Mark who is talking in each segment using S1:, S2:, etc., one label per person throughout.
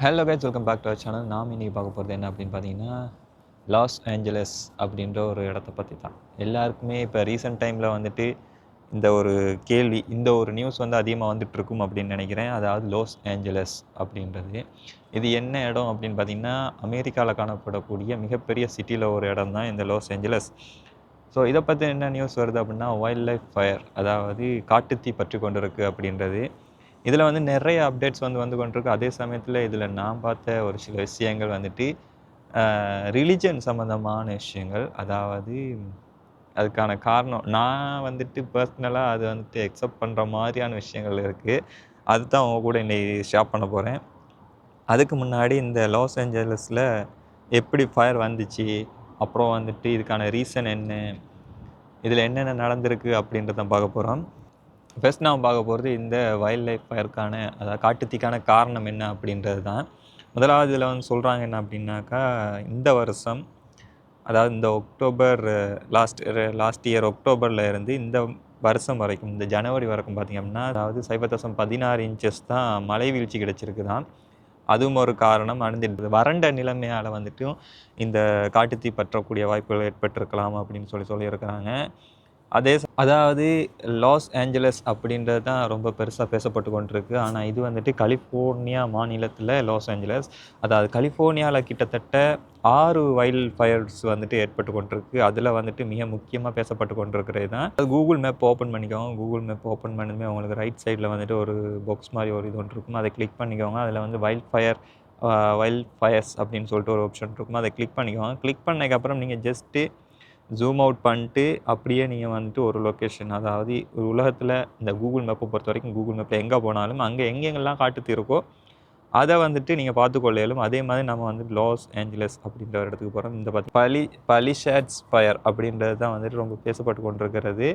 S1: Hello guys, welcome back to our channel. நாம் இன்றைக்கி பார்க்க போகிறது என்ன அப்படின்னு பார்த்தீங்கன்னா, லாஸ் ஏஞ்சலஸ் அப்படின்ற ஒரு இடத்த பற்றி தான். எல்லாருக்குமே இப்போ ரீசெண்ட் டைமில் வந்துட்டு இந்த ஒரு கேள்வி, இந்த ஒரு நியூஸ் வந்து அதிகமாக வந்துட்டுருக்கும் அப்படின்னு நினைக்கிறேன். அதாவது லாஸ் ஏஞ்சலஸ் அப்படின்றது இது என்ன இடம் அப்படின்னு பார்த்தீங்கன்னா, அமெரிக்காவில் காணப்படக்கூடிய மிகப்பெரிய சிட்டியில் ஒரு இடம் தான் இந்த லாஸ் ஏஞ்சலஸ். ஸோ இதை பற்றி என்ன நியூஸ் வருது அப்படின்னா, வைல்ட் லைஃப் ஃபயர், அதாவது காட்டுத்தீ பற்றி கொண்டிருக்கு அப்படின்றது. இதில் வந்து நிறைய அப்டேட்ஸ் வந்து கொண்டிருக்கு. அதே சமயத்தில் இதில் நான் பார்த்த ஒரு சில விஷயங்கள் வந்துட்டு ரிலிஜன் சம்மந்தமான விஷயங்கள். அதாவது அதுக்கான காரணம் நான் வந்துட்டு பர்சனலாக அது வந்துட்டு அக்செப்ட் பண்ணுற மாதிரியான விஷயங்கள் இருக்குது. அதுதான் உங்க கூட இன்னைக்கு ஷேர் பண்ண போகிறேன். அதுக்கு முன்னாடி இந்த லாஸ் ஏஞ்சலஸில் எப்படி ஃபயர் வந்துச்சு, அப்புறம் வந்துட்டு இதுக்கான ரீசன் என்ன, இதில் என்னென்ன நடந்திருக்கு அப்படின்றத பார்க்க போகிறோம். ஃபர்ஸ்ட் நாம் பார்க்க போகிறது இந்த வைல்ட் லைஃப் ஃபயருக்கான, அதாவது காட்டுத்தீக்கான காரணம் என்ன அப்படின்றது தான். முதலாவது இதில் வந்து சொல்கிறாங்க என்ன அப்படின்னாக்கா, இந்த வருஷம், அதாவது இந்த அக்டோபர் லாஸ்ட் இயர் அக்டோபரில் இருந்து இந்த வருஷம் வரைக்கும், இந்த ஜனவரி வரைக்கும் பார்த்திங்க அப்படின்னா, அதாவது 0.16 இன்ச்சஸ் தான் மழை வீழ்ச்சி கிடைச்சிருக்கு தான். அதுவும் ஒரு காரணம். அணிந்துட்டு வறண்ட நிலைமையால் வந்துட்டும் இந்த காட்டுத்தீ பற்றக்கூடிய வாய்ப்புகள் ஏற்பட்டிருக்கலாம் அப்படின்னு சொல்லியிருக்கிறாங்க. அதாவது லாஸ் ஏஞ்சலஸ் அப்படின்றது தான் ரொம்ப பெருசாக பேசப்பட்டு கொண்டிருக்கு. ஆனால் இது வந்துட்டு கலிஃபோர்னியா மாநிலத்தில் லாஸ் ஏஞ்சலஸ், அதாவது கலிஃபோர்னியாவில் கிட்டத்தட்ட 6 வைல்ட் ஃபயர்ஸ் வந்துட்டு ஏற்பட்டு கொண்டிருக்கு. அதில் வந்துட்டு மிக முக்கியமாக பேசப்பட்டு கொண்டிருக்கிறது தான். கூகுள் மேப் ஓப்பன் பண்ணிக்கோங்க. கூகுள் மேப் ஓப்பன் பண்ணதுமே உங்களுக்கு ரைட் சைடில் வந்துட்டு ஒரு பாக்ஸ் மாதிரி ஒரு இது ஒன்று இருக்கும். அதை கிளிக் பண்ணிக்கோங்க. அதில் வந்து வைல்ட் ஃபயர்ஸ் அப்படின்னு சொல்லிட்டு ஒரு ஆப்ஷன் இருக்கும். அதை கிளிக் பண்ணிக்கோங்க. கிளிக் பண்ணதுக்கப்புறம் நீங்கள் ஜஸ்ட்டு ஜூம் அவுட் பண்ணிட்டு அப்படியே நீங்கள் வந்துட்டு ஒரு லொக்கேஷன், அதாவது உலகத்தில் இந்த கூகுள் மேப்பை பொறுத்த வரைக்கும் கூகுள் மேப்பில் எங்கே போனாலும் அங்கே எங்கெங்கெல்லாம் காட்டுத்தீ இருக்கோ அதை வந்துட்டு நீங்கள் பார்த்துக்கொள்ள இயலும். அதே மாதிரி நம்ம வந்து லாஸ் ஏஞ்சலஸ் அப்படின்ற ஒரு இடத்துக்கு போகிறோம். இந்த பலிஷேட்ஸ் ஃபயர் அப்படின்றது தான் வந்துட்டு ரொம்ப பேசப்பட்டு கொண்டிருக்கிறது.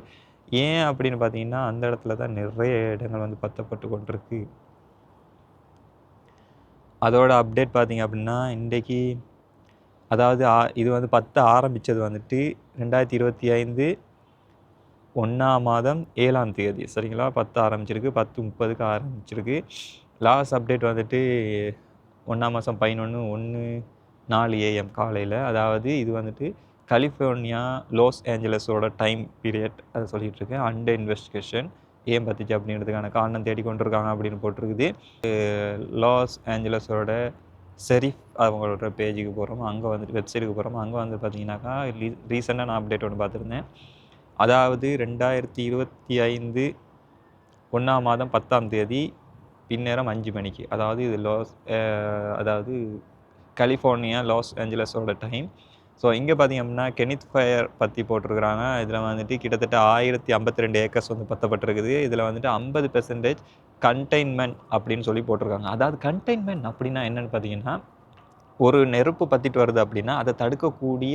S1: ஏன் அப்படின்னு பார்த்தீங்கன்னா, அந்த இடத்துல தான் நிறைய இடங்கள் வந்து பற்றப்பட்டு கொண்டிருக்கு. அதோட அப்டேட் பார்த்தீங்க அப்படின்னா, இன்றைக்கி, அதாவது இது வந்து ஆரம்பித்தது வந்துட்டு 2025 1ஆம் மாதம் 7ஆம் தேதி, சரிங்களா? 10 ஆரம்பிச்சிருக்கு, 10:30க்கு ஆரம்பிச்சிருக்கு. லாஸ்ட் அப்டேட் வந்துட்டு 1ஆம் மாதம் 11:04 AM காலையில். அதாவது இது வந்துட்டு கலிஃபோர்னியா லாஸ் ஏஞ்சலஸோட டைம் பீரியட் அதை சொல்லிகிட்டு இருக்கேன். Under investigation. ஏன் பத்துச்சு அப்படின்றதுக்கான காரணம் தேடிக்கொண்டிருக்காங்க அப்படின்னு போட்டிருக்குது. லாஸ் ஏஞ்சலஸோட ஷெரீஃப் அவங்களோட பேஜுக்கு போகிறோம். அங்கே வந்துட்டு வெப்சைட்டுக்கு போகிறோம். அங்கே வந்து பார்த்தீங்கன்னாக்கா ரீசெண்டாக நான் அப்டேட் ஒன்று பார்த்துருந்தேன். அதாவது 2025 1ஆம் மாதம் 10ஆம் தேதி பின்னேரம் 5 மணிக்கு, அதாவது இது அதாவது கலிஃபோர்னியா லாஸ் ஏஞ்சலஸோட டைம். ஸோ இங்கே பார்த்திங்க அப்படின்னா கெனித் ஃபயர் பற்றி போட்டிருக்கிறாங்க. இதில் வந்துட்டு கிட்டத்தட்ட 1052 ஏக்கர்ஸ் வந்து பற்றப்பட்டிருக்குது. இதில் வந்துட்டு 50% கண்டெய்ன்மெண்ட் அப்படின்னு சொல்லி போட்டிருக்காங்க. அதாவது கண்டெய்ன்மெண்ட் அப்படின்னா என்னென்னு பார்த்தீங்கன்னா, ஒரு நெருப்பு பற்றிட்டு வருது அப்படின்னா அதை தடுக்கக்கூடிய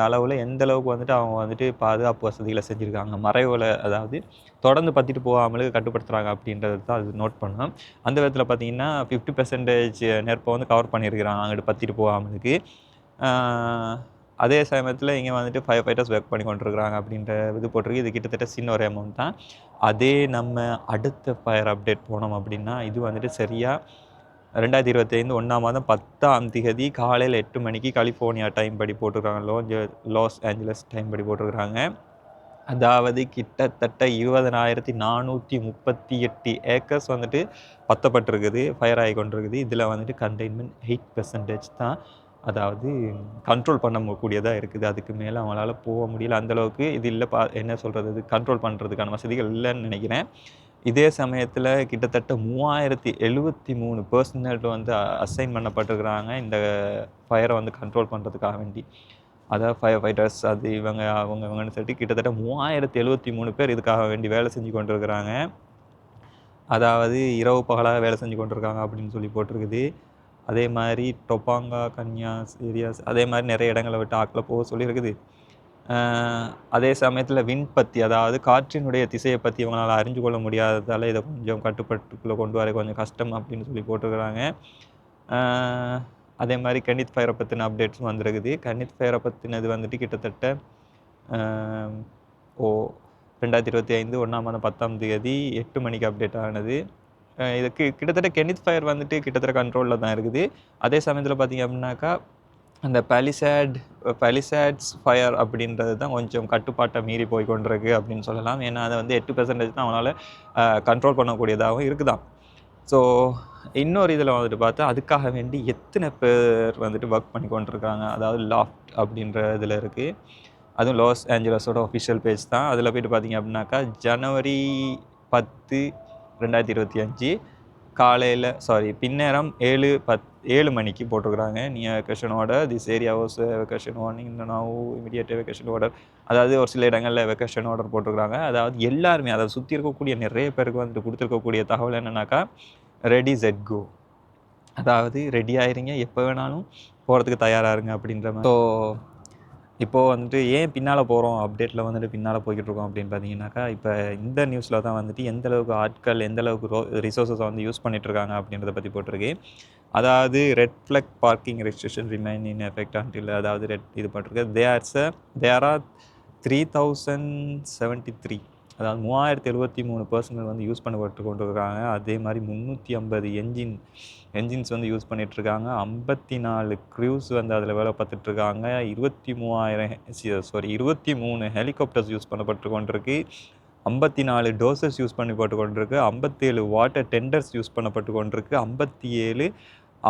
S1: அளவில் எந்த அளவுக்கு வந்துட்டு அவங்க வந்துட்டு பாதுகாப்பு வசதிகளை செஞ்சுருக்காங்க, மறைவில், அதாவது தொடர்ந்து பற்றிட்டு போகாமலுக்கு கட்டுப்படுத்துகிறாங்க அப்படின்றது தான் அது நோட் பண்ணோம். அந்த விதத்தில் பார்த்திங்கன்னா 50% நெருப்பை வந்து கவர் பண்ணியிருக்கிறாங்க அங்கிட்டு பற்றிட்டு போகாமலுக்கு. அதே சமயத்தில் இங்கே வந்துட்டு ஃபயர் ஃபைட்டர்ஸ் ஒர்க் பண்ணி கொண்டிருக்கிறாங்க அப்படின்ற இது போட்டிருக்கு. இது கிட்டத்தட்ட சின்ன ஒரு அமௌண்ட் தான். அதே நம்ம அடுத்த ஃபயர் அப்டேட் போனோம் அப்படின்னா, இது வந்துட்டு சரியாக 2025 1ஆம் மாதம் 10ஆம் தேதி காலையில் 8 மணிக்கு கலிஃபோர்னியா டைம் படி போட்டிருக்காங்க, லாஸ் ஏஞ்சலஸ் டைம் படி போட்டிருக்கிறாங்க. அதாவது கிட்டத்தட்ட 20,438 ஏக்கர்ஸ் வந்துட்டு பற்றப்பட்டிருக்குது, ஃபயர் ஆகி கொண்டிருக்குது. இதில் வந்துட்டு கண்டெய்ன்மெண்ட் 8% தான், அதாவது கண்ட்ரோல் பண்ணக்கூடியதாக இருக்குது. அதுக்கு மேலே அவங்களால போக முடியல. அந்தளவுக்கு இது இல்லை, என்ன சொல்கிறது, இது கண்ட்ரோல் பண்ணுறதுக்கான வசதிகள் இல்லைன்னு நினைக்கிறேன். இதே சமயத்தில் கிட்டத்தட்ட 3073 பர்சனல் வந்து அசைன் பண்ணப்பட்டிருக்கிறாங்க இந்த ஃபயரை வந்து கண்ட்ரோல் பண்ணுறதுக்காக வேண்டி. அதாவது ஃபயர் ஃபைட்டர்ஸ், அது அவங்கன்னு சொல்லிட்டு கிட்டத்தட்ட 3073 பேர் இதுக்காக வேண்டி வேலை செஞ்சு கொண்டிருக்கிறாங்க. அதாவது இரவு பகலாக வேலை செஞ்சு கொண்டிருக்காங்க அப்படின்னு சொல்லி போட்டிருக்குது. அதே மாதிரி டொபாங்கா, கன்யாஸ் ஏரியாஸ், அதே மாதிரி நிறைய இடங்களை விட்டு ஆக்கில் போக சொல்லியிருக்குது. அதே சமயத்தில் விண்ட் பற்றி, அதாவது காற்றினுடைய திசையை பற்றி இவங்களால் அறிஞ்சு கொள்ள முடியாததால் இதை கொஞ்சம் கட்டுப்பாட்டுக்குள்ளே கொண்டு வர கொஞ்சம் கஷ்டம் அப்படின்னு சொல்லி போட்டிருக்கிறாங்க. அதே மாதிரி கெனித் ஃபயரை பற்றின அப்டேட்ஸும் வந்துருக்குது. கெனித் ஃபயரை பற்றினது வந்துட்டு கிட்டத்தட்ட 2025 1ஆம் மாதம் 10ஆம் தேதி 8 மணிக்கு அப்டேட் ஆனது. இதுக்கு கிட்டத்தட்ட கெனித் ஃபயர் வந்துட்டு கிட்டத்தட்ட கண்ட்ரோலில் தான் இருக்குது. அதே சமயத்தில் பார்த்திங்க அப்படின்னாக்கா அந்த பலிசேட்ஸ் ஃபயர் அப்படின்றது தான் கொஞ்சம் கட்டுப்பாட்டை மீறி போய் கொண்டிருக்கு அப்படின்னு சொல்லலாம். ஏன்னா அதை வந்து 8% தான் அவனால் கண்ட்ரோல் பண்ணக்கூடியதாகவும் இருக்குதான். ஸோ இன்னொரு இதில் வந்துட்டு பார்த்தா அதுக்காக வேண்டி எத்தனை பேர் வந்துட்டு ஒர்க் பண்ணி கொண்டிருக்காங்க. அதாவது லாஃப்ட் அப்படின்ற இதில் இருக்குது. அதுவும் லாஸ் ஏஞ்சலஸோட ஒஃபிஷியல் பேஜ் தான். அதில் போய்ட்டு பார்த்திங்க அப்படின்னாக்கா ஜனவரி 10, 2025 காலையில் பின்னேரம் 7 மணிக்கு போட்டிருக்கிறாங்க. New evacuation order, this area was evacuation warning now immediate evacuation order. அதாவது ஒரு சில இடங்களில் எவெகேஷன் ஆர்டர் போட்டிருக்கிறாங்க. அதாவது எல்லாருமே அதை சுற்றி இருக்கக்கூடிய நிறைய பேருக்கு வந்துட்டு கொடுத்துருக்கக்கூடிய தகவல் என்னென்னாக்கா ரெடி செட் கோ, அதாவது ரெடி ஆயிருங்க, எப்போ வேணாலும் போகிறதுக்கு தயாராக இருங்க அப்படின்ற மாதிரி. ஸோ இப்போது வந்துட்டு ஏன் பின்னால் போகிறோம், அப்டேட்டில் வந்துட்டு பின்னால் போய்கிட்டு இருக்கோம் அப்படின்னு பார்த்தீங்கன்னாக்கா, இப்போ இந்த நியூஸில் தான் வந்துட்டு எந்தளவுக்கு ஆட்கள் எந்தளவுக்கு ரிசோர்ஸஸை வந்து யூஸ் பண்ணிகிட்ருக்காங்க அப்படின்றத பற்றி போட்டிருக்கு. அதாவது red plug parking restriction remain in effect until, அதாவது இது போட்டிருக்கு. தேர் ஆர் 3073, அதாவது 3073 பர்சனல் வந்து யூஸ் பண்ணப்பட்டு கொண்டு இருக்காங்க. அதே மாதிரி 350 என்ஜின்ஸ் வந்து யூஸ் பண்ணிகிட்ருக்காங்க. 54 க்ரூஸ் வந்து அதில் வேலை பார்த்துட்ருக்காங்க. 23 ஹெலிகாப்டர்ஸ் யூஸ் பண்ணப்பட்டு கொண்டிருக்கு. 54 டோசஸ் யூஸ் பண்ணப்பட்டு கொண்டிருக்கு. 57 வாட்டர் டெண்டர்ஸ் யூஸ் பண்ணப்பட்டு கொண்டிருக்கு. 57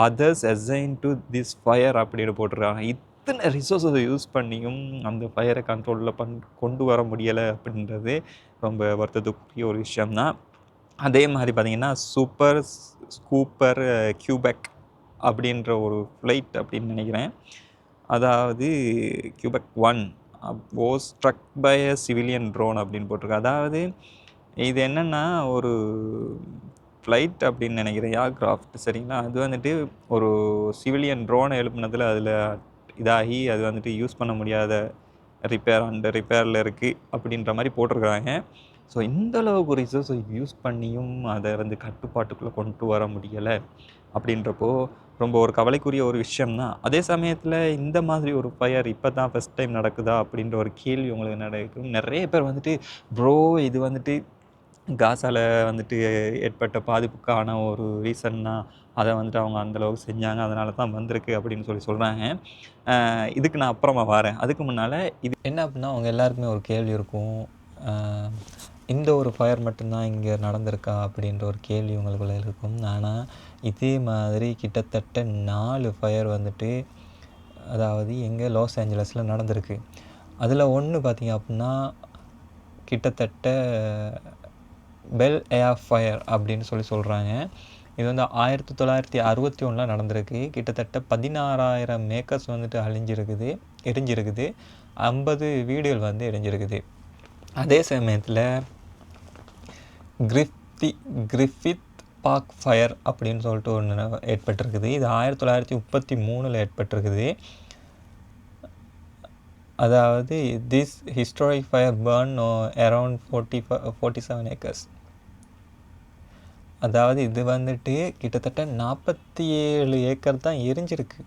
S1: others assign to this fire அப்படின்னு போட்டிருக்காங்க. இத்தனை ரிசோர்ஸை யூஸ் பண்ணியும் அந்த ஃபயரை கண்ட்ரோலில் கொண்டு வர முடியலை அப்படின்றது ரொம்ப வருத்தத்துக்குரிய ஒரு விஷயம்தான். அதே மாதிரி பார்த்திங்கன்னா சூப்பர் ஸ்கூப்பர் கியூபெக் அப்படின்ற ஒரு ஃப்ளைட் அப்படின்னு நினைக்கிறேன். அதாவது Quebec 1 was struck by a civilian drone அப்படின்னு போட்டிருக்கு. அதாவது இது என்னென்னா ஒரு ஃப்ளைட் அப்படின்னு நினைக்கிறேன், ஏர்க்ராஃப்ட், சரிங்களா. அது வந்துட்டு ஒரு சிவிலியன் ட்ரோனை எழுப்புனதில் அதில் இதாகி அது வந்துட்டு யூஸ் பண்ண முடியாத ரிப்பேரில் இருக்குது அப்படின்ற மாதிரி போட்டிருக்கிறாங்க. ஸோ இந்தளவுக்கு ரிசோர்ஸை யூஸ் பண்ணியும் அதை வந்து கட்டுப்பாட்டுக்குள்ளே கொண்டு வர முடியலை அப்படின்றப்போ ரொம்ப ஒரு கவலைக்குரிய ஒரு விஷயம்தான். அதே சமயத்தில் இந்த மாதிரி ஒரு ஃபயர் இப்போ தான் ஃபஸ்ட் டைம் நடக்குதா அப்படின்ற ஒரு கேள்வி உங்களுக்கு நடக்கும். நிறைய பேர் வந்துட்டு ப்ரோ இது வந்துட்டு காசாவில் வந்துட்டு ஏற்பட்ட பாதிப்புக்கான ஒரு ரீசன்னா அதை வந்துட்டு அவங்க அந்தளவுக்கு செஞ்சாங்க, அதனால தான் வந்திருக்கு அப்படின்னு சொல்கிறாங்க. இதுக்கு நான் அப்புறமா வரேன். அதுக்கு முன்னால் இது என்ன அப்படின்னா அவங்க எல்லாருக்குமே ஒரு கேள்வி இருக்கும், இந்த ஒரு ஃபயர் மட்டும்தான் இங்கே நடந்திருக்கா அப்படின்ற ஒரு கேள்வி உங்களுக்குள்ளே இருக்கும். ஆனால் இதே மாதிரி கிட்டத்தட்ட 4 ஃபயர் வந்துட்டு அதாவது எங்கே லாஸ் ஏஞ்சலஸில் நடந்திருக்கு. அதில் ஒன்று பார்த்திங்க அப்படின்னா கிட்டத்தட்ட பெல் ஏர் ஃபயர் அப்படின்னு சொல்கிறாங்க. இது வந்து 1961 நடந்திருக்கு. கிட்டத்தட்ட 16,000 ஏக்கர்ஸ் வந்துட்டு எரிஞ்சிருக்குது. 50 வீடுகள் வந்து எரிஞ்சிருக்குது. அதே சமயத்தில் கிரிஃபித் பார்க் ஃபயர் அப்படின்னு சொல்லிட்டு ஒன்று ஏற்பட்டிருக்குது. இது 1933 ஏற்பட்டிருக்குது. அதாவது this historic fire burn around 47 acres. அதாவது இது வந்துட்டு கிட்டத்தட்ட 47 ஏக்கர் தான் எரிஞ்சிருக்கு.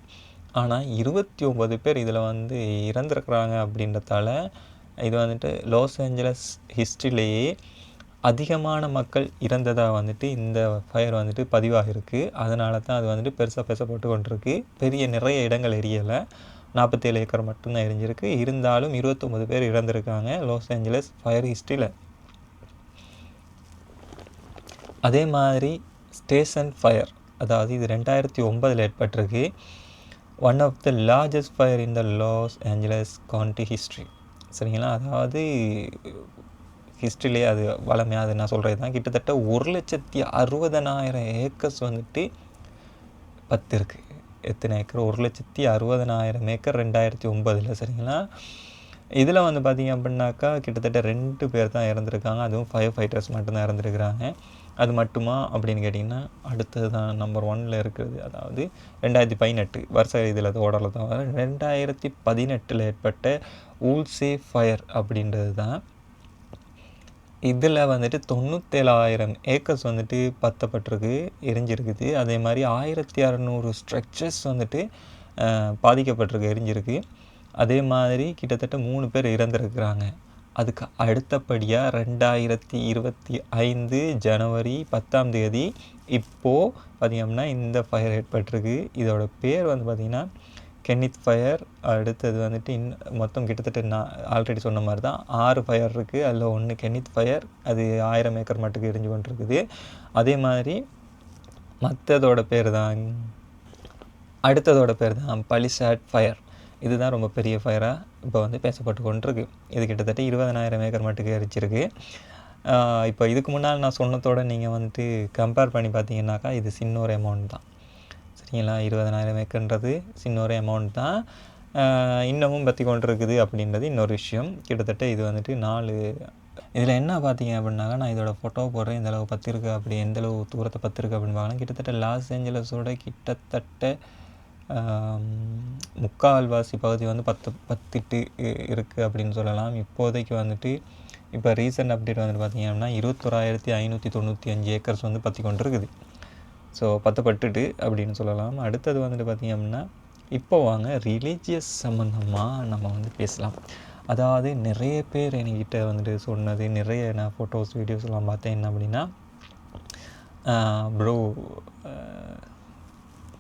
S1: ஆனால் 29 பேர் இதில் வந்து இறந்துருக்குறாங்க அப்படின்றதால இது வந்துட்டு லாஸ் ஏஞ்சலஸ் ஹிஸ்ட்ரியிலேயே அதிகமான மக்கள் இறந்ததாக வந்துட்டு இந்த ஃபயர் வந்துட்டு பதிவாகிருக்கு. அதனால தான் அது வந்துட்டு பெருசாக பேசப்பட்டு கொண்டிருக்கு. நிறைய இடங்கள் எரியலை, 47 ஏக்கர் மட்டும்தான் எரிஞ்சிருக்கு. இருந்தாலும் 29 பேர் இறந்துருக்காங்க லாஸ் ஏஞ்சலஸ் ஃபயர் ஹிஸ்ட்ரியில். அதே மாதிரி ஸ்டேஷன் ஃபயர், அதாவது இது 2009 ஏற்பட்டிருக்கு. One of the largest fire in the Los Angeles County history, சரிங்களா. அதாவது ஹிஸ்ட்ரியிலே அது வளமையாக அது நான் சொல்கிறது தான். கிட்டத்தட்ட 1,60,000 ஏக்கர்ஸ் வந்துட்டு இருக்குது. எத்தனை ஏக்கர்? 1,60,000 ஏக்கர் 2009, சரிங்களா. இதில் வந்து பார்த்திங்க அப்படின்னாக்கா கிட்டத்தட்ட 2 பேர் தான் இறந்துருக்காங்க. அதுவும் ஃபயர் ஃபைட்டர்ஸ் மட்டும்தான் இறந்துருக்குறாங்க. அது மட்டுமா அப்படின்னு கேட்டிங்கன்னா அடுத்தது தான் நம்பர் 1 இருக்கிறது. அதாவது 2018 வருஷ இதில் ஓடல தான் 2018 ஏற்பட்ட ஊல்சே ஃபயர் அப்படின்றது தான். இதில் வந்துட்டு 97,000 ஏக்கர்ஸ் வந்துட்டு பற்றப்பட்டிருக்கு, எரிஞ்சிருக்குது. அதே மாதிரி 1,600 ஸ்ட்ரக்சர்ஸ் வந்துட்டு பாதிக்கப்பட்டிருக்கு, எரிஞ்சிருக்கு. அதே மாதிரி கிட்டத்தட்ட 3 பேர் இறந்துருக்குறாங்க. அதுக்கு அடுத்தபடியாக 2025 ஜனவரி 10ஆம் தேதி இப்போது பார்த்திங்கன்னா இந்த ஃபயர் ஏற்பட்டிருக்கு. இதோட பேர் வந்து பார்த்திங்கன்னா கென்னித் ஃபயர். அடுத்தது வந்துட்டு மொத்தம் கிட்டத்தட்ட நான் ஆல்ரெடி சொன்ன மாதிரி தான் 6 ஃபயர் இருக்குது. அதில் ஒன்று கென்னித் ஃபயர், அது 1000 ஏக்கர் மட்டுக்கு எரிஞ்சு கொண்டிருக்குது. அதே மாதிரி மற்றதோட பேர் தான், அடுத்ததோட பேர் தான் பலிசாட் ஃபயர். இதுதான் ரொம்ப பெரிய ஃபயராக இப்போ வந்து பேசப்பட்டு கொண்டிருக்கு. இது கிட்டத்தட்ட 20,000 ஏக்கர் மட்டுக்கு எரிச்சிருக்கு. இப்போ இதுக்கு முன்னால் நான் சொன்னதோடு நீங்கள் வந்துட்டு கம்பேர் பண்ணி பார்த்தீங்கன்னாக்கா இது சின்ன ஒரு அமௌண்ட் தான். சரிங்களா, 20,000 ஏக்கர்ன்றது சின்ன ஒரு அமௌண்ட் தான். இன்னமும் பற்றி கொண்டு இருக்குது அப்படின்றது இன்னொரு விஷயம். கிட்டத்தட்ட இது வந்துட்டு 4 இதில் என்ன பார்த்தீங்க அப்படின்னாக்கா, நான் இதோட ஃபோட்டோ போடுறேன், இந்தளவு பற்றிருக்கு அப்படி எந்தளவு தூரத்தை பற்றிருக்கு அப்படின்னு பார்க்கலாம். கிட்டத்தட்ட லாஸ் ஏஞ்சலஸோட கிட்டத்தட்ட முக்கால்வாசி பகுதி வந்து பத்திட்டு இருக்குது அப்படின்னு சொல்லலாம். இப்போதைக்கு வந்துட்டு இப்போ ரீசெண்ட் அப்டேட் வந்துட்டு பார்த்திங்க அப்படின்னா 21,595 ஏக்கர்ஸ் வந்து பற்றி கொண்டு இருக்குது. ஸோ பட்டுட்டு அப்படின்னு சொல்லலாம். அடுத்தது வந்துட்டு பார்த்திங்க அப்படின்னா இப்போ வாங்க ரிலீஜியஸ் சம்மந்தமாக நம்ம வந்து பேசலாம். அதாவது நிறைய பேர் என்கிட்ட வந்துட்டு சொன்னது, நிறைய நான் ஃபோட்டோஸ் வீடியோஸ்லாம் பார்த்தேன். என்ன அப்படின்னா, ப்ரோ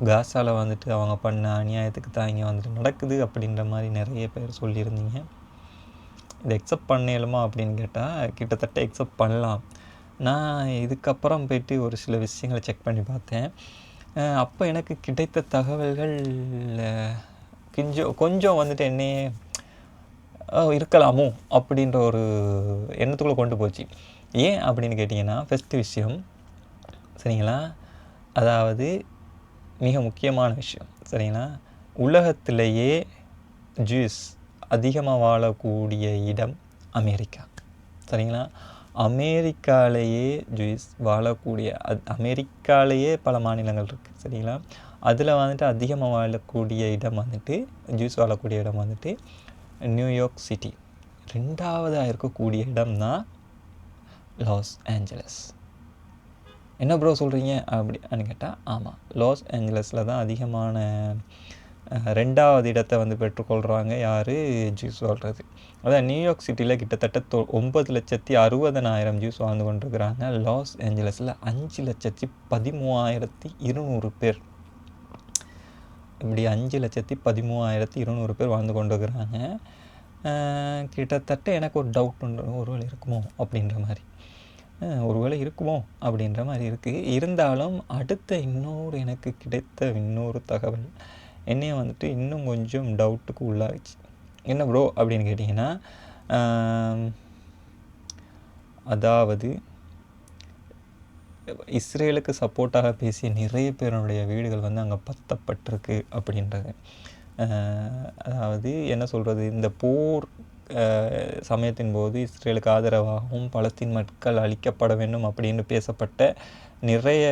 S1: காசாவில் வந்துட்டு அவங்க பண்ண அநியாயத்துக்கு தான் இங்கே வந்துட்டு நடக்குது அப்படின்ற மாதிரி நிறைய பேர் சொல்லியிருந்தீங்க. இதை எக்ஸப்ட் பண்ணலுமா அப்படின்னு கேட்டால் கிட்டத்தட்ட எக்ஸப்ட் பண்ணலாம். நான் இதுக்கப்புறம் போய்ட்டு ஒரு சில விஷயங்களை செக் பண்ணி பார்த்தேன். அப்போ எனக்கு கிடைத்த தகவல்கள் கொஞ்சம் வந்துட்டு என்னையே இருக்கலாமோ அப்படின்ற ஒரு எண்ணத்துக்குள்ளே கொண்டு போச்சு. ஏன் அப்படின்னு கேட்டிங்கன்னா, ஃபஸ்ட்டு விஷயம் சரிங்களா, அதாவது மிக முக்கியமான விஷயம் சரிங்களா, உலகத்திலேயே ஜூஸ் அதிகமாக வாழக்கூடிய இடம் அமெரிக்கா. சரிங்களா, அமெரிக்காலேயே ஜூஸ் வாழக்கூடிய அமெரிக்காலேயே பல மாநிலங்கள் இருக்குது. சரிங்களா, அதில் வந்துட்டு அதிகமாக வாழக்கூடிய இடம் வந்துட்டு ஜூஸ் வாழக்கூடிய இடம் வந்துட்டு நியூயார்க் சிட்டி. 2ஆவதாக இருக்கக்கூடிய இடம் தான் லாஸ் ஏஞ்சலஸ். என்ன ப்ரோ சொல்கிறீங்க அப்படின்னு கேட்டால், ஆமாம், லாஸ் ஏஞ்சலஸில் தான் அதிகமான 2ஆவது இடத்தை வந்து பெற்றுக்கொள்கிறாங்க. யார்? ஜூஸ் வாழ்கிறது. அதான் நியூயார்க் சிட்டியில் கிட்டத்தட்ட 9,60,000 ஜூஸ் வாழ்ந்து கொண்டிருக்கிறாங்க. லாஸ் ஏஞ்சலஸில் 5,13,200 பேர். இப்படி 5,13,200 பேர் வாழ்ந்து கொண்டு இருக்கிறாங்க. கிட்டத்தட்ட எனக்கு ஒரு டவுட் உண்டு, ஒருவேளை இருக்குமோ அப்படின்ற மாதிரி, ஒருவேளை இருக்குமோ அப்படின்ற மாதிரி இருக்குது. இருந்தாலும் அடுத்த எனக்கு கிடைத்த இன்னொரு தகவல் என்னைய வந்துட்டு இன்னும் கொஞ்சம் டவுட்டுக்கு உள்ளாகிச்சு. என்ன ப்ரோ அப்படின்னு கேட்டிங்கன்னா, அதாவது இஸ்ரேலுக்கு சப்போர்ட்டாக பேசிய நிறைய பேருடைய வீடுகள் வந்து அங்கே பத்தப்பட்டிருக்கு அப்படின்றது. அதாவது என்ன சொல்கிறது, இந்த போர் சமயத்தின் போது இஸ்ரேலுக்கு ஆதரவாகவும் பலஸ்தீன் மக்கள் அழிக்கப்பட வேண்டும் அப்படின்னு பேசப்பட்ட நிறைய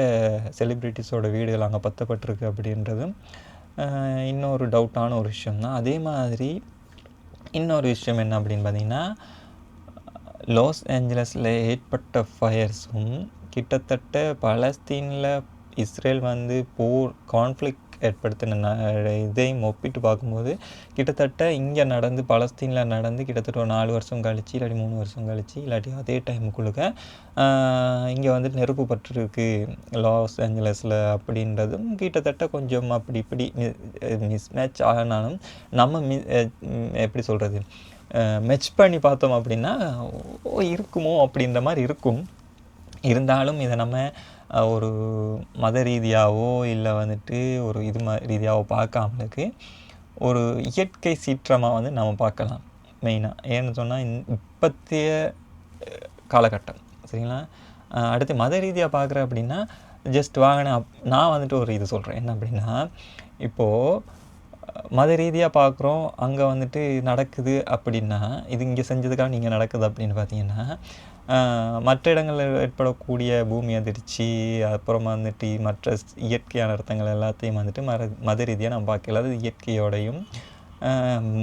S1: செலிப்ரிட்டிஸோட வீடுகள் அங்கே பத்தப்பட்டிருக்கு அப்படின்றதும் இன்னொரு டவுட்டான ஒரு விஷயம் தான். அதே மாதிரி இன்னொரு விஷயம் என்ன அப்படின்னு பார்த்திங்கன்னா, லாஸ் ஏஞ்சலஸில் ஏற்பட்ட ஃபயர்ஸும் கிட்டத்தட்ட பலஸ்தீனில் இஸ்ரேல் வந்து போர் கான்ஃப்ளிக்ட் ஏற்படுத்தின இதையும் ஒப்பிட்டு பார்க்கும்போது கிட்டத்தட்ட இங்கே நடந்து பலஸ்தீனில் நடந்து கிட்டத்தட்ட ஒரு 4 வருஷம் கழிச்சு இல்லாட்டி 3 வருஷம் கழிச்சு இல்லாட்டி அதே டைமுக்குள்ளுக்க இங்கே வந்துட்டு நெருப்பு பற்றிருக்கு லாஸ் ஏஞ்சலஸில் அப்படின்றதும் கிட்டத்தட்ட கொஞ்சம் அப்படி இப்படி மிஸ்மேட்ச் ஆகினாலும் நம்ம எப்படி சொல்கிறது, மெச் பண்ணி பார்த்தோம் அப்படின்னா இருக்குமோ அப்படின்ற மாதிரி இருக்கும். இருந்தாலும் இதை நம்ம ஒரு மத ரீதியாகவோ இல்லை வந்துட்டு ஒரு இது ரீதியாகவோ பார்க்காமலுக்கு ஒரு இயற்கை சீற்றமாக வந்து நம்ம பார்க்கலாம் மெயினாக. ஏன்னு சொன்னால் இப்போத்திய காலகட்டம் சரிங்களா. அடுத்து மத ரீதியாக பார்க்குறேன் அப்படின்னா ஜஸ்ட் நான் வந்துட்டு ஒரு இது சொல்கிறேன் என்ன அப்படின்னா, இப்போது மத ரீதியாக பார்க்குறோம், அங்கே வந்துட்டு நடக்குது அப்படின்னா இது இங்கே செஞ்சதுக்காக நீங்கள் நடக்குது அப்படின்னு பார்த்தீங்கன்னா, மற்ற இடங்களில் ஏற்படக்கூடிய பூமி அதிர்ச்சி அப்புறமா வந்துட்டு மற்ற இயற்கையான அர்த்தங்கள் எல்லாத்தையும் வந்துட்டு மத ரீதியாக நம்ம பார்க்கல. அது இயற்கையோடையும்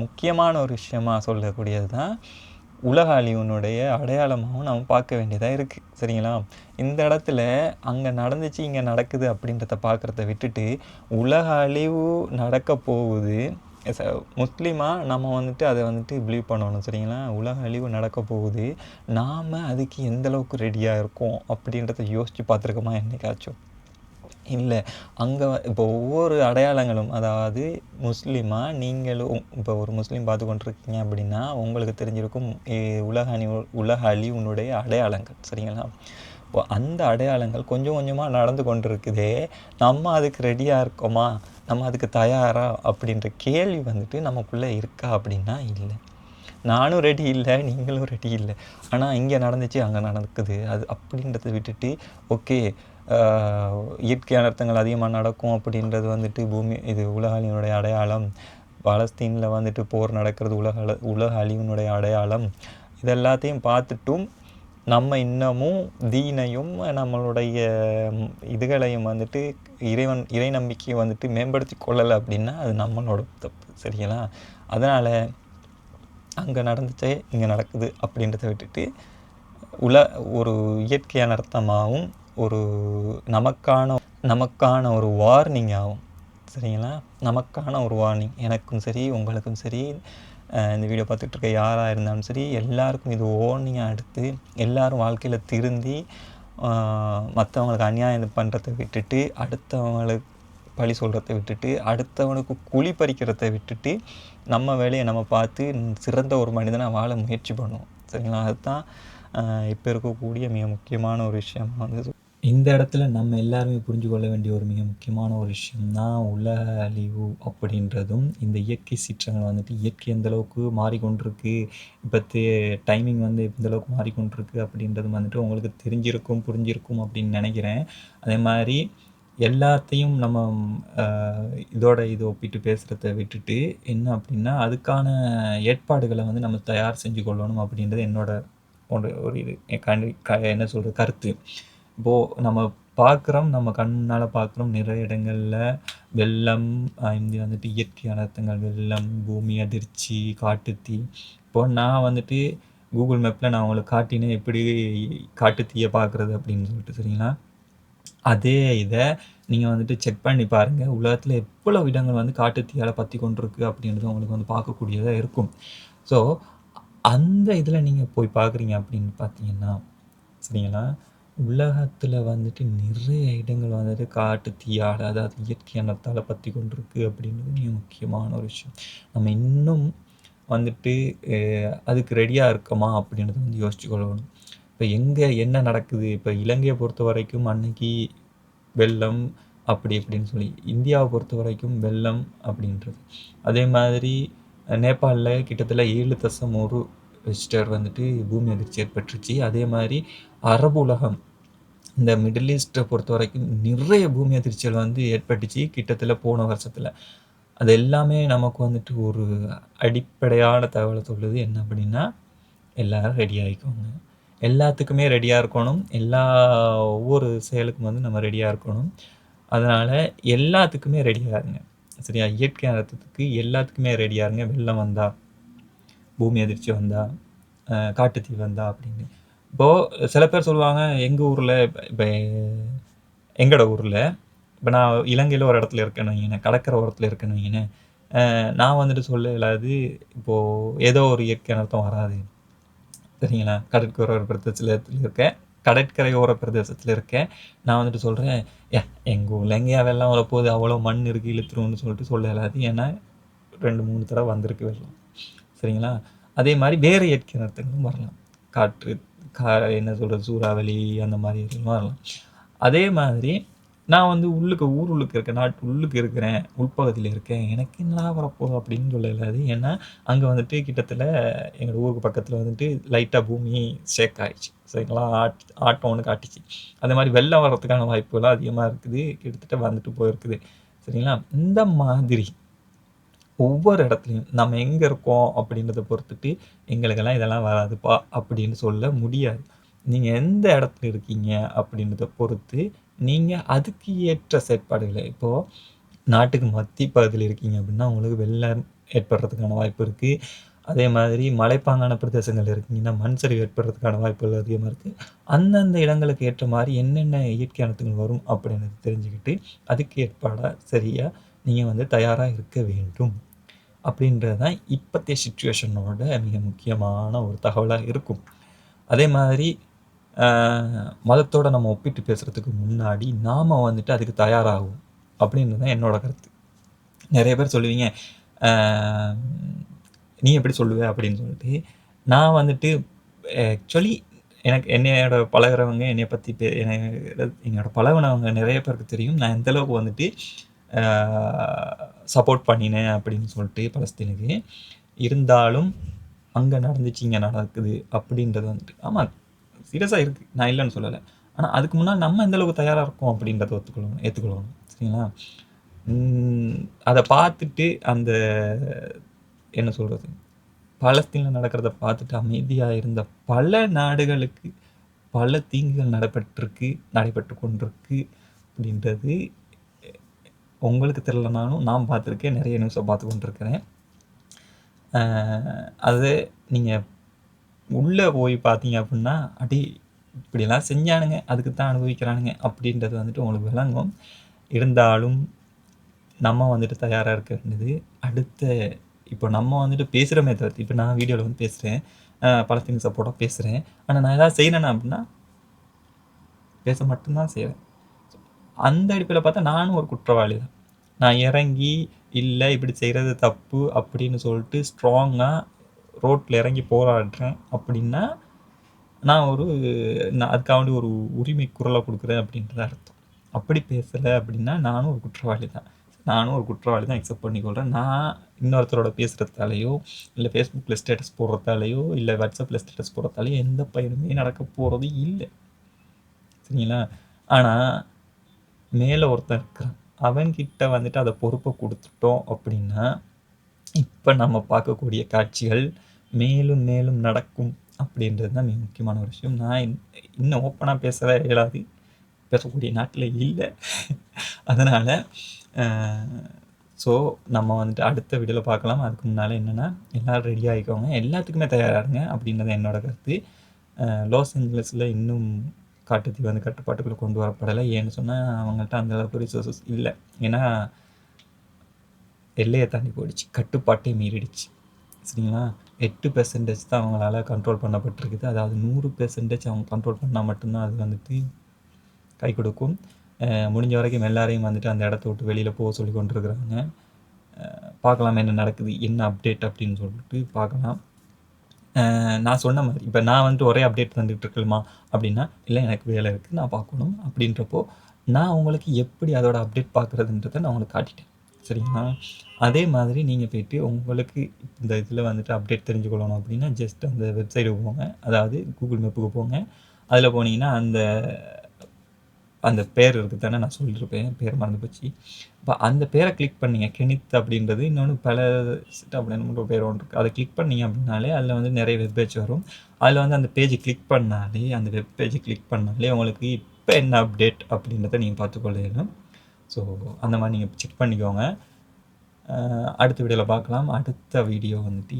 S1: முக்கியமான ஒரு விஷயமாக சொல்லக்கூடியது தான் உலக அழிவினுடைய அடையாளமாகவும் நம்ம பார்க்க வேண்டியதாக இருக்குது சரிங்களா. இந்த இடத்துல அங்கே நடந்துச்சு இங்கே நடக்குது அப்படின்றத பார்க்குறத விட்டுட்டு உலக அழிவு நடக்க போகுது முஸ்லீமாக நம்ம வந்துட்டு அதை வந்துட்டு பிலீவ் பண்ணணும். சரிங்களா? உலக அழிவு நடக்க போகுது, நாம் அதுக்கு எந்தளவுக்கு ரெடியாக இருக்கோம் அப்படின்றத யோசித்து பார்த்துருக்கோமா என்னைக்காச்சும்? இல்லை. அங்கே இப்போ ஒவ்வொரு அடையாளங்களும், அதாவது முஸ்லீமாக நீங்களும் இப்போ ஒரு முஸ்லீம் பார்த்து கொண்டிருக்கீங்க அப்படின்னா உங்களுக்கு தெரிஞ்சிருக்கும் உலக அழிவினுடைய அடையாளங்கள். சரிங்களா? இப்போ அந்த அடையாளங்கள் கொஞ்சம் கொஞ்சமாக நடந்து கொண்டு இருக்குதே, நம்ம அதுக்கு ரெடியாக இருக்கோமா, நம்ம அதுக்கு தயாரா அப்படின்ற கேள்வி வந்துட்டு நமக்குள்ளே இருக்கா அப்படின்னா இல்லை. நானும் ரெடி இல்லை, நீங்களும் ரெடி இல்லை. ஆனால் இங்கே நடந்துச்சு, அங்கே நடக்குது, அது அப்படின்றத விட்டுட்டு ஓகே இயற்கை அனர்த்தங்கள் அதிகமாக நடக்கும் அப்படின்றது வந்துட்டு இது உலக அழிவினுடைய அடையாளம், பாலஸ்தீனில் வந்துட்டு போர் நடக்கிறது உலக அழிவினுடைய அடையாளம், இதெல்லாத்தையும் பார்த்துட்டும் நம்ம இன்னமும் தீனையும் நம்மளுடைய இதுகளையும் வந்துட்டு இறை நம்பிக்கையை வந்துட்டு மேம்படுத்தி கொள்ளலை அப்படின்னா அது நம்மளோட தப்பு. சரிங்களா? அதனால் அங்கே நடந்துச்சே இங்கே நடக்குது அப்படின்றத விட்டுட்டு ஒரு இயற்கை அனர்த்தமாகவும் ஒரு நமக்கான ஒரு வார்னிங் ஆகும். சரிங்களா? நமக்கான ஒரு வார்னிங். எனக்கும் சரி, உங்களுக்கும் சரி, இந்த வீடியோ பார்த்துட்ருக்க யாராக இருந்தாலும் சரி, எல்லாருக்கும் இது வார்னிங்காக எடுத்து எல்லோரும் வாழ்க்கையில் திருந்தி மற்றவங்களுக்கு அநியாயம் பண்ணுறதை விட்டுட்டு, அடுத்தவங்களுக்கு பழி சொல்கிறத விட்டுட்டு, அடுத்தவனுக்கு குழி பறிக்கிறத விட்டுட்டு, நம்ம வேலையை நம்ம பார்த்து சிறந்த ஒரு மனிதனாக வாழ முயற்சி பண்ணுவோம். சரிங்களா? அதுதான் இப்போ இருக்கக்கூடிய மிக முக்கியமான ஒரு விஷயம் வந்து இந்த இடத்துல நம்ம எல்லாருமே புரிஞ்சு கொள்ள வேண்டிய ஒரு மிக முக்கியமான ஒரு விஷயம்தான் உலக அழிவு அப்படின்றதும், இந்த இயற்கை சீற்றங்கள் வந்துட்டு இயற்கை எந்தளவுக்கு மாறிக்கொண்டிருக்கு, இப்போ டைமிங் வந்து எந்தளவுக்கு மாறிக்கொண்டிருக்கு அப்படின்றது வந்துட்டு உங்களுக்கு தெரிஞ்சிருக்கும், புரிஞ்சிருக்கும் அப்படின்னு நினைக்கிறேன். அதே மாதிரி எல்லாத்தையும் நம்ம இது ஒப்பிட்டு பேசுகிறத விட்டுட்டு என்ன அப்படின்னா, அதுக்கான ஏற்பாடுகளை வந்து நம்ம தயார் செஞ்சு கொள்ளணும் அப்படின்றது என்னோட ஒரு இது என்ன சொல்கிறது கருத்து. இப்போது நம்ம பார்க்குறோம், நம்ம கண்ணால் பார்க்குறோம் நிறைய இடங்களில் வெள்ளம், வந்துட்டு இயற்கை அனர்த்தங்கள், வெள்ளம், பூமி அதிர்ச்சி, காட்டுத்தீ. இப்போது நான் வந்துட்டு கூகுள் மேப்பில் நான் உங்களுக்கு காட்டினேன் எப்படி காட்டுத்தீயை பார்க்குறது அப்படின்னு சொல்லிட்டு. சரிங்களா? அதே இதை நீங்கள் வந்துட்டு செக் பண்ணி பாருங்கள். உலகத்தில் எவ்வளவு இடங்கள் வந்து காட்டுத்தீயால் பற்றி கொண்டிருக்கு அப்படின்றது உங்களுக்கு வந்து பார்க்கக்கூடியதாக இருக்கும். ஸோ அந்த இதில் நீங்கள் போய் பார்க்குறீங்க அப்படின்னு பார்த்தீங்கன்னா, சரிங்களா, உலகத்தில் வந்துட்டு நிறைய இடங்கள் வந்துட்டு காட்டுத்தீயால், அதாவது இயற்கை அனர்த்தால் பற்றி கொண்டிருக்கு அப்படின்றது மிக முக்கியமான ஒரு விஷயம். நம்ம இன்னும் வந்துட்டு அதுக்கு ரெடியாக இருக்கோமா அப்படின்றத வந்து யோசிச்சு கொள்ளணும். இப்போ எங்கே என்ன நடக்குது, இப்போ இலங்கையை பொறுத்த வரைக்கும் அன்னைக்கு வெள்ளம் அப்படி இப்படின்னு சொல்லி, இந்தியாவை பொறுத்த வரைக்கும் வெள்ளம் அப்படின்றது. அதே மாதிரி நேபாளில் கிட்டத்தட்ட 7.1 ரிக்டர் வந்துட்டு பூமி அதிர்ச்சி ஏற்பட்டுருச்சு. அதே மாதிரி அரபு உலகம், இந்த மிடில் ஈஸ்ட்டை பொறுத்த வரைக்கும் நிறைய பூமி அதிர்ச்சிகள் வந்து ஏற்பட்டுச்சு கிட்டத்தட்ட போன வருஷத்தில். அது எல்லாமே நமக்கு வந்துட்டு ஒரு அடிப்படையான தகவலை சொல்லுது. என்ன அப்படின்னா, எல்லோரும் ரெடி ஆகிக்கோங்க. எல்லாத்துக்குமே ரெடியாக இருக்கணும். ஒவ்வொரு செயலுக்கும் வந்து நம்ம ரெடியாக இருக்கணும். அதனால் எல்லாத்துக்குமே ரெடியாக இருங்க. சரியா? இயற்கை அனர்த்தத்துக்கு எல்லாத்துக்குமே ரெடியாக இருங்க. வெள்ளம் வந்தால், பூமி அதிர்ச்சி வந்தால், காட்டுத்தீ வந்தால் அப்படின்னு. இப்போது சில பேர் சொல்லுவாங்க, எங்கள் ஊரில் இப்போ எங்களோட ஊரில் இப்போ நான் இலங்கையில் ஒரு இடத்துல இருக்கேன்னு வைங்களேன், கடற்கரை ஓரத்தில் இருக்கேன்னு வைங்களேன், நான் வந்துட்டு சொல்ல இல்லாது இப்போது ஏதோ ஒரு இயற்கை அனர்த்தம் வராது. சரிங்களா? கடற்கரை ஓர பிரதேசத்தில் இருக்கேன். நான் வந்துட்டு சொல்கிறேன், எங்கள் ஊரில் எங்கேயா வெள்ளம் வரப்போகுது, அவ்வளோ மண் இருக்குது இழுத்துருவோம்னு சொல்லிட்டு சொல்ல இல்லாது. ஏன்னா 2-3 தடவை வந்திருக்கு வெள்ளம். சரிங்களா? அதே மாதிரி வேறு இயற்கை அனர்த்தங்களும் வரலாம். காற்று, என்ன சொல்கிறது, சூறாவளி அந்த மாதிரி எதுவும் வரலாம். அதே மாதிரி நான் வந்து உள்ளுக்கு இருக்கேன், நாட்டு உள்ளுக்கு இருக்கிறேன், உள்பகுதியில் இருக்கேன், எனக்கு என்னடா வரப்போகுது அப்படின்னு சொல்ல இல்லாது. ஏன்னா அங்கே வந்துட்டு கிட்டத்தட்ட எங்கள் ஊருக்கு பக்கத்தில் வந்துட்டு லைட்டாக பூமி ஷேக் ஆகிடுச்சு. சரிங்களா? ஆட்டம் ஒன்று காட்டிச்சு. அதே மாதிரி வெள்ளம் வர்றதுக்கான வாய்ப்புகள்லாம் அதிகமாக இருக்குது, கிட்டத்தட்ட வந்துட்டு போயிருக்குது. சரிங்களா? இந்த மாதிரி ஒவ்வொரு இடத்துலையும் நம்ம எங்கே இருக்கோம் அப்படின்றத பொறுத்துட்டு எங்களுக்கெல்லாம் இதெல்லாம் வராதுப்பா அப்படின்னு சொல்ல முடியாது. நீங்கள் எந்த இடத்துல இருக்கீங்க அப்படின்றத பொறுத்து நீங்கள் அதுக்கு ஏற்ற செயற்பாடுகளை, இப்போது நாட்டுக்கு மத்திய பகுதியில் இருக்கீங்க அப்படின்னா உங்களுக்கு வெள்ளம் ஏற்படுறதுக்கான வாய்ப்பு இருக்குது. அதே மாதிரி மலைப்பாங்கான பிரதேசங்கள் இருக்கீங்கன்னா மண் சரிவு ஏற்படுறதுக்கான வாய்ப்புகள் அதிகமாக இருக்குது. அந்தந்த இடங்களுக்கு ஏற்ற மாதிரி என்னென்ன இயற்கை அனர்த்தங்கள் வரும் அப்படின்னு தெரிஞ்சுக்கிட்டு அதுக்கு ஏற்பாடாக சரியாக நீங்கள் வந்து தயாராக இருக்க வேண்டும். அப்படின்றது தான் இப்போத்தைய சுச்சுவேஷனோட மிக முக்கியமான ஒரு தகவலாக இருக்கும். அதே மாதிரி மதத்தோடு நம்ம ஒப்பிட்டு பேசுகிறதுக்கு முன்னாடி நாம் வந்துட்டு அதுக்கு தயாராகும் அப்படின்றது தான் என்னோடய கருத்து. நிறைய பேர் சொல்லுவீங்க நீ எப்படி சொல்லுவ அப்படின்னு சொல்லிட்டு. நான் வந்துட்டு ஆக்சுவலி எனக்கு என்னையோட பழகிறவங்க என்னை பற்றி என்னோட பழகினவங்க நிறைய பேருக்கு தெரியும் நான் எந்தளவுக்கு வந்துட்டு சப்போர்ட் பண்ணினேன் அப்படின்னு சொல்லிட்டு பலஸ்தீனுக்கு. இருந்தாலும் அங்கே நடந்துச்சு இங்கே நடக்குது அப்படின்றது வந்துட்டு ஆமாம் சீரியஸாக இருக்குது, நான் இல்லைன்னு சொல்லலை. ஆனால் அதுக்கு முன்னாடி நம்ம எந்தளவுக்கு தயாராக இருக்கோம் அப்படின்றத ஏற்றுக்கொள்ளணும் சரிங்களா. அதை பார்த்துட்டு அந்த என்ன சொல்கிறது பாலஸ்தீனில் நடக்கிறத பார்த்துட்டு அமைதியாக இருந்த பல நாடுகளுக்கு பல தீங்குகள் நடைபெற்று கொண்டிருக்கு அப்படின்றது உங்களுக்கு தெரியலனாலும் நான் பார்த்துருக்கேன், நிறைய நியூஸை பார்த்து கொண்டிருக்கிறேன். அது நீங்கள் உள்ளே போய் பார்த்தீங்க அப்படின்னா அடி இப்படியெல்லாம் செஞ்சானுங்க அதுக்கு தான் அனுபவிக்கிறானுங்க அப்படின்றது வந்துட்டு உங்களுக்கு விளங்கும். இருந்தாலும் நம்ம வந்துட்டு தயாராக இருக்க வேண்டியது அடுத்த இப்போ நம்ம வந்துட்டு பேசுகிறோமே தவிர்த்து இப்போ நான் வீடியோவில் வந்து பேசுகிறேன், பலஸ்தீன் சப்போர்ட்டாக பேசுகிறேன். ஆனால் நான் எதாவது செய்யணுன்னா அப்படின்னா பேச மட்டும்தான் செய்கிறேன். அந்த அடிப்பில் பார்த்தா நானும் ஒரு குற்றவாளி தான். நான் இறங்கி இல்லை இப்படி செய்கிறது தப்பு அப்படின்னு சொல்லிட்டு ஸ்ட்ராங்காக ரோட்டில் இறங்கி போராடுறேன் அப்படின்னா நான் அதுக்காண்டி ஒரு உரிமை குரலை கொடுக்குறேன் அப்படின்றத அர்த்தம். அப்படி பேசலை அப்படின்னா நானும் ஒரு குற்றவாளி தான். அக்செப்ட் பண்ணிக்கொள்கிறேன். நான் இன்னொருத்தரோட பேசுகிறதாலேயோ இல்லை ஃபேஸ்புக்கில் ஸ்டேட்டஸ் போடுறதாலேயோ இல்லை வாட்ஸ்அப்பில் ஸ்டேட்டஸ் போடுறதாலேயோ எந்த பயனுமே நடக்க போகிறது இல்லை சரிங்களா. ஆனால் மேலே ஒருத்தன் இருக்கிறான், அவன்கிட்ட வந்துட்டு அதை பொறுப்பை கொடுத்துட்டோம் அப்படின்னா இப்போ நம்ம பார்க்கக்கூடிய காட்சிகள் மேலும் மேலும் நடக்கும் அப்படின்றது தான் மிக முக்கியமான ஒரு விஷயம். நான் இன்னும் ஓப்பனாக பேசவே இயலாது, பேசக்கூடிய நாட்டில் இல்லை. அதனால் ஸோ நம்ம வந்துட்டு அடுத்த வீடியோவில் பார்க்கலாம். அதுக்கு முன்னால் என்னென்னா எல்லோரும் ரெடி ஆகிக்கோங்க, எல்லாத்துக்குமே தயாராகுங்க அப்படின்றது என்னோடய கருத்து. லாஸ் ஏஞ்சலஸில் இன்னும் காட்டுத்தீ வந்து கட்டுப்பாட்டுக்குள்ளே கொண்டு வரப்படலை. ஏன்னு சொன்னால் அவங்கள்ட்ட அந்தளவுக்கு ரிசோர்ஸஸ் இல்லை. ஏன்னா எல்லையை தாண்டி போயிடுச்சு, கட்டுப்பாட்டை மீறிடுச்சு சரிங்களா. 8% தான் அவங்களால கண்ட்ரோல் பண்ணப்பட்டிருக்குது. அதாவது 100% அவங்க கண்ட்ரோல் பண்ணால் மட்டும்தான் அது வந்துட்டு கை கொடுக்கும். முடிஞ்ச வரைக்கும் எல்லாரையும் வந்துட்டு அந்த இடத்த விட்டு வெளியில் போக சொல்லி கொண்டிருக்கிறாங்க. பார்க்கலாம் என்ன நடக்குது, என்ன அப்டேட் அப்படின்னு சொல்லிட்டு பார்க்கலாம். நான் சொன்ன மாதிரி இப்போ நான் வந்துட்டு ஒரே அப்டேட் தந்துகிட்டு இருக்கலாமா அப்படின்னா இல்லை, எனக்கு வேலை இருக்குது, நான் பார்க்கணும். அப்படின்றப்போ நான் உங்களுக்கு எப்படி அதோட அப்டேட் பார்க்குறதுன்றதை நான் உங்களுக்கு காட்டிட்டேன் சரிங்களா. அதே மாதிரி நீங்கள் போய்ட்டு உங்களுக்கு இந்த இதில் வந்துட்டு அப்டேட் தெரிஞ்சுக்கொள்ளணும் அப்படின்னா ஜஸ்ட் அந்த வெப்சைட்டுக்கு போங்க, அதாவது கூகுள் மேப்புக்கு போங்க. அதில் போனீங்கன்னா அந்த பேர் இருக்குது தானே, நான் சொல்லியிருப்பேன், பேர் மறந்து போச்சு. இப்போ அந்த பேரை கிளிக் பண்ணிங்க, கெனித் அப்படின்றது இன்னொன்று பல அப்படின்னு ஒரு பேர் ஒன்று இருக்குது. அதை கிளிக் பண்ணிங்க அப்படின்னாலே அதில் வந்து நிறைய வெப் பேஜ் வரும். அதில் வந்து அந்த பேஜை கிளிக் பண்ணாலே அந்த வெப் பேஜை கிளிக் பண்ணாலே உங்களுக்கு இப்போ என்ன அப்டேட் அப்படின்றத நீங்கள் பார்த்துக்கொள்ளணும். ஸோ அந்த மாதிரி நீங்கள் செக் பண்ணிக்கோங்க. அடுத்த வீடியோவில் பார்க்கலாம். அடுத்த வீடியோ வந்துட்டு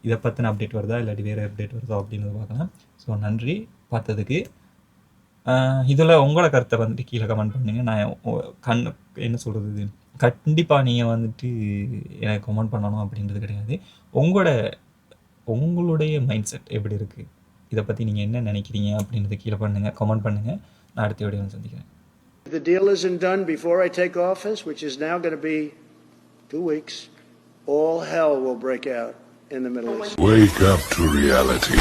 S1: இதை பற்றின அப்டேட் வருதா இல்லாட்டி வேறு அப்டேட் வருதா அப்படின்றத பார்க்கலாம். ஸோ நன்றி பார்த்ததுக்கு. இதில் உங்களோட கருத்தை வந்துட்டு கீழே கமெண்ட் பண்ணுங்கள். நான் என்ன சொல்கிறது, கண்டிப்பாக நீங்கள் வந்துட்டு எனக்கு கமெண்ட் பண்ணணும் அப்படின்றது கிடையாது. உங்களுடைய மைண்ட் செட் எப்படி இருக்குது, இதை பற்றி நீங்கள் என்ன நினைக்கிறீங்க அப்படின்றத கீழே கமெண்ட் பண்ணுங்கள். நான் அடுத்த வீடியோ சந்திக்கிறேன்.
S2: The deal isn't done before I take office, which is now going to be 2 weeks, all hell will break out in the Middle East.
S3: Wake up to reality.